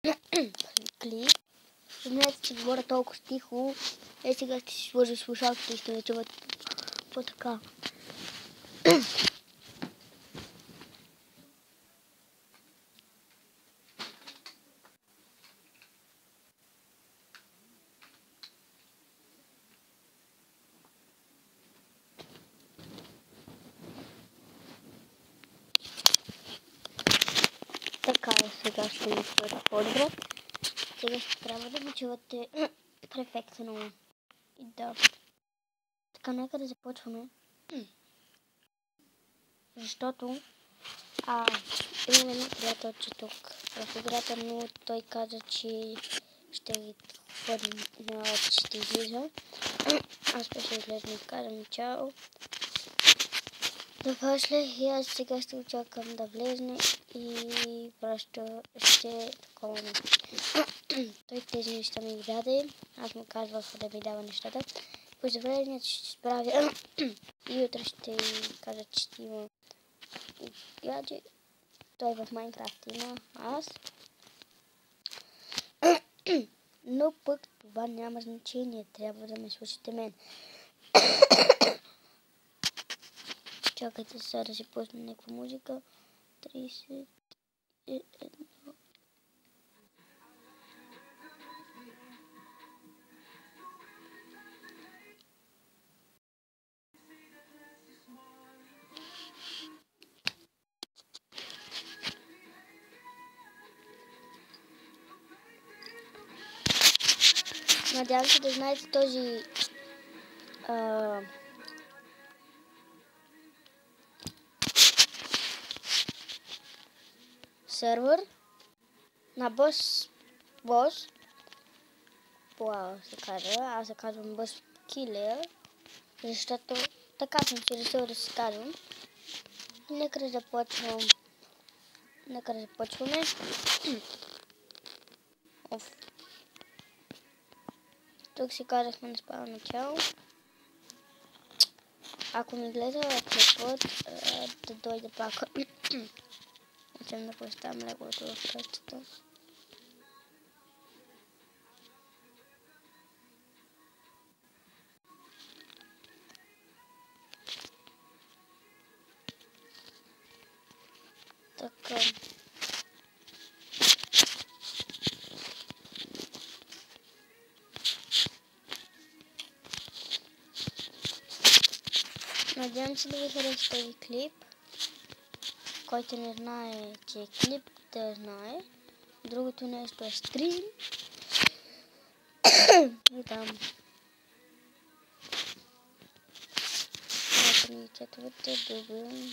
клип. Знаете, че говоря толкова тихо. Сега ще си сложа слушалките и ще ме чуват по-така. Така, сега ще ви бъда по-добре. Сега ще трябва да ми чувате перфектно. И да. Така, нека да започваме. Защото имам един приятелче тук в играта, но той каза, че ще ви ходим на ще излиза. Аз ще излезна и казвам чао. Започнах и аз сега ще очаквам да влезне и просто ще такова. Той тези неща ми ги даде. Аз му казвах да ми дава нещата. По заведението ще се справя и утре ще кажа, че ще има гадже. Той в Майнкрафт има, аз. Но пък това няма значение, трябва да ме слушате мен. Чакайте сега да си пусна някаква музика. 31. Надявам се да знаете този сервер на Boss се казва. Аз се казвам Boss Killer, защото така съм си решил да се казвам. Нека да започваме. Тук си казахме на спава начало. Ако ми гледа клипът, да дойде пак. Искам да поставям леговото в къщата. Така. Надявам се да ви хареса този клип. Който не знае, че е клип, да знае. Другото нещо е стрим. И там. Ето ми четвърте, добре.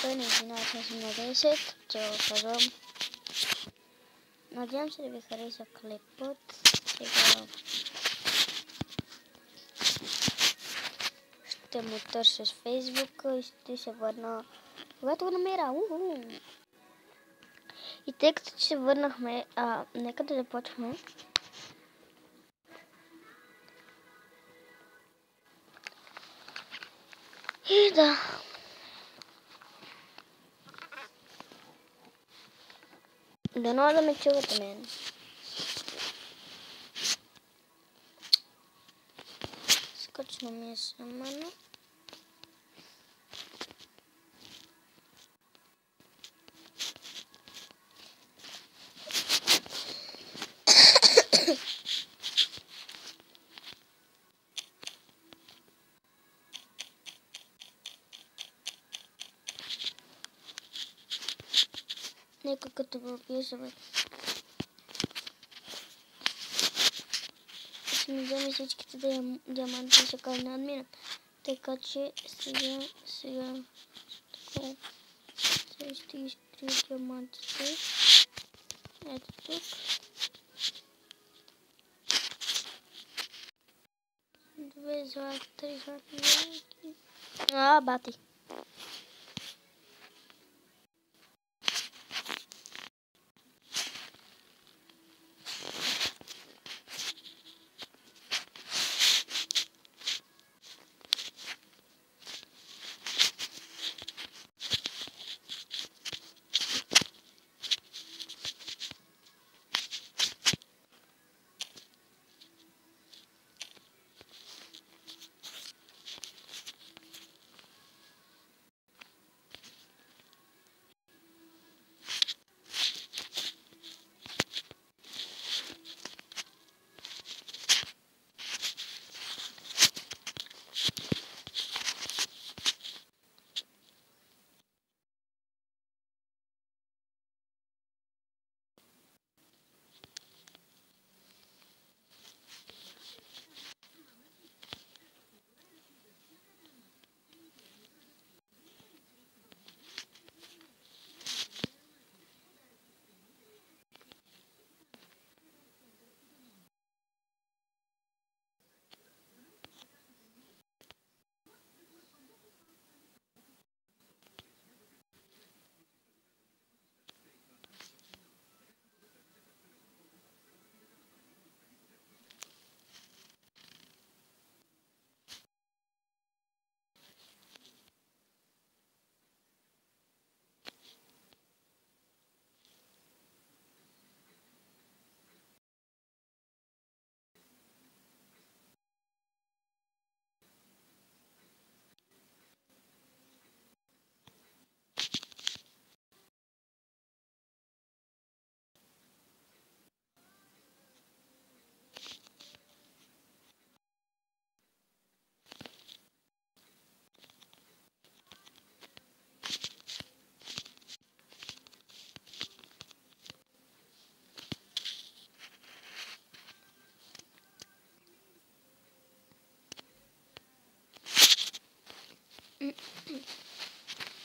Той не знае, че съм на 10. Чао, казвам. Надявам се да ви хареса клипът. Сега ще му търся с Фейсбука и ще се върна, когато го намеря. И тъй като че се върнахме, нека да започваме. И да. Дано да ме чувате мен. Скачно ми е самано. Нека като го описваме. Ще ми вземе всичките диаманти и се казва на админа. Така че сега такова. Сега ще изтрия диамантите. Ето тук. Bati.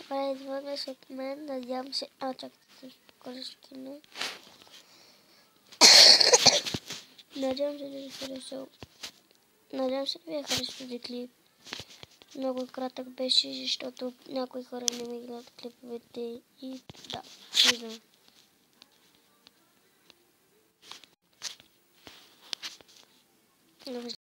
Поэтому Супермен, надеемся, короче, надявам се да ви е харесал този клип. Много кратък беше, защото някои хора не ми гледат клиповете и да, влизам. Не